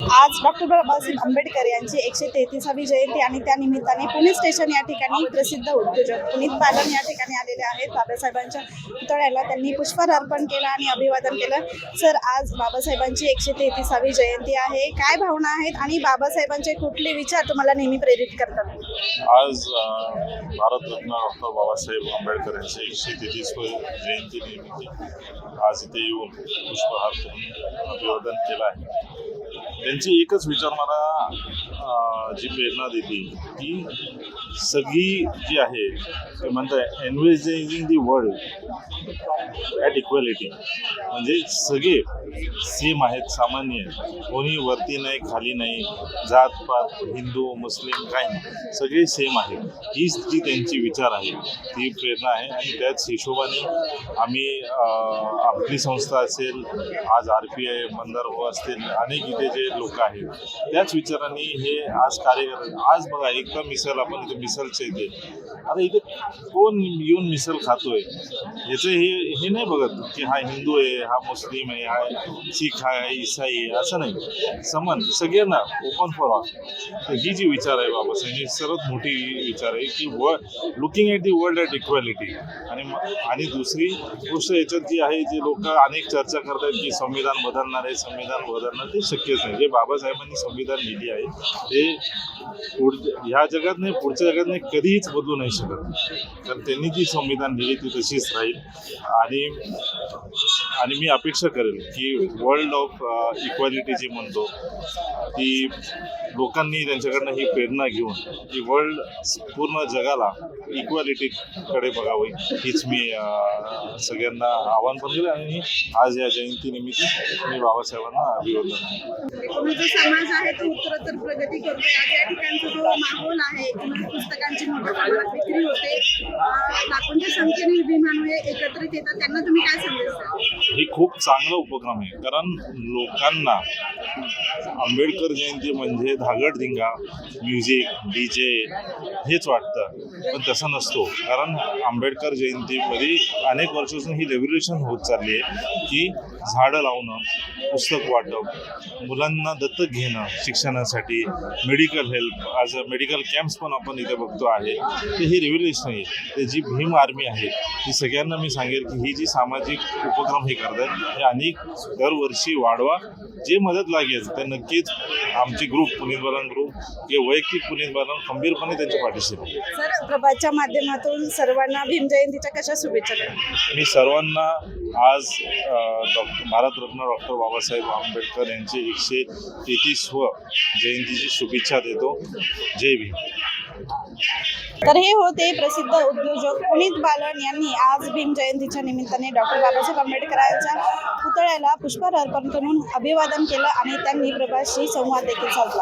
आज डॉक्टर बाबासाहेब आंबेडकर यांची 133वी जयंती आणि त्या निमित्ताने पुणे स्टेशन या ठिकाणी प्रसिद्ध उद्योजक पुनीत बालन या ठिकाणी आलेले आहेत। बाबासाहेबांच्या पुतळ्याला त्यांनी पुष्पहार अर्पण केलं आणि अभिवादन केलं। सर, आज बाबासाहेबांची 133वी जयंती आहे, काय भावना आहेत आणि बाबासाहेबांचे कुठले विचार तुम्हाला नेहमी प्रेरित करतात? आज भारतरत्न डॉक्टर बाबासाहेब आंबेडकर यांची 133वी जयंती निमित्त आज इथे येऊन पुष्पहार करून अभिवादन केलं आहे। त्यांची एकच विचार मला जी प्रेरणा देते की सगळी जी आहे ते म्हणतात एनवेजिंग दी वर्ल्ड ॲट इक्वॅलिटी, म्हणजे सगळे सेम आहेत, सामान्य आहेत, कोणी वरती नाही खाली नाही, जातपात हिंदू मुस्लिम काही नाही, सगळे सेम आहेत। हीच जी त्यांची विचार आहे ती प्रेरणा आहे आणि त्याच हिशोबाने आम्ही आपली संस्था असेल, आज RPI मंदार असतील, अनेक इथे जे लोक आहेत त्याच विचारांनी हे आज कार्य करतात। आज बघा एकदा मिसल, आपण इथे मिसलचे इथे आता इथे कोण येऊन मिसल खातोय याचं हे नाही बघत की हा हिंदू आहे, हा मुस्लिम आहे, हा शीख आहे, ईसाई आहे, असं नाही, समान सगळ्यांना ओपन फॉर ऑल। तर ही जी विचार आहे बाबासाहेबांची सर्वात मोठी विचार आहे की looking at the world at equality. आणि दुसरी गोष्ट याच्यात जी आहे, जे लोक अनेक चर्चा करतात की संविधान बदलणार आहे, संविधान बदलणार, ते शक्यच नाही। जे बाबासाहेबांनी संविधान लिहिली आहे ते ह्या जगात नाही, पुढच्या जगात नाही, कधीच बदलू नाही शकत, कारण त्यांनी जी संविधान लिहिली ती तशीच राहील। आणि मी अपेक्षा करेल की वर्ल्ड ऑफ इक्वॅलिटी जी म्हणतो ती लोकांनी त्यांच्याकडनं ही प्रेरणा घेऊन की वर्ल्ड पूर्ण जगाला इक्वॅलिटीकडे बघावी, हीच मी सगळ्यांना आवाहन पण केलं। आणि आज या जयंतीनिमित्त मी बाबासाहेबांना अभिवादन। जो समाज आहे तो उत्तरोत्तर प्रगती करतोय, या ठिकाणचा जो माहोल आहे, पुस्तकांची मोठ्या प्रमाणात विक्री होते, लाखोंच्या संख्येने विभिन्न एकत्रित येतात, त्यांना तुम्ही काय संदेश द्याल? हे खूप चांगला उपक्रम आहे, कारण लोकांना आंबेडकर जयंती म्हणजे धागडधिंगा, म्युझिक, DJ हेच वाटतं, पण तसं नसतो। कारण आंबेडकर जयंतीमध्ये अनेक वर्षापासून ही रेव्होल्युशन होत चालली आहे की झाडं लावणं, पुस्तक वाटप, मुलांना दत्तक घेणं शिक्षणासाठी, मेडिकल हेल्प, आज मेडिकल कॅम्प्स पण आपण इथे बघतो आहे। तर ही रेव्होल्युशन आहे, ते जी भीम आर्मी आहे ती सगळ्यांना मी सांगेल की ही जी सामाजिक उपक्रम हे करतात हे अनेक दरवर्षी वाढवा, जे मदत लागेल ते नक्कीच आमची ग्रुप पुनीत बालन ग्रुप किंवा वैयक्तिक पुनीत बालन खंबीरपणे त्यांच्या पाठीशी आहे। सर, प्रभातच्या माध्यमातून सर्वांना भीम जयंतीच्या कशा शुभेच्छा द्या? मी सर्वांना आज भारतरत्न डॉक्टर बाबासाहेब आंबेडकर यांची 133वी जयंतीची शुभेच्छा देतो। जय भीम। तर हे होते प्रसिद्ध उद्योजक पुनीत बालन यांनी आज भीम जयंतीच्या निमित्ताने डॉक्टर बाबासाहेब आंबेडकरांच्या पुतळ्याला पुष्पहार अर्पण करून अभिवादन केलं आणि त्यांनी प्रभातशी संवाद देखील साधला।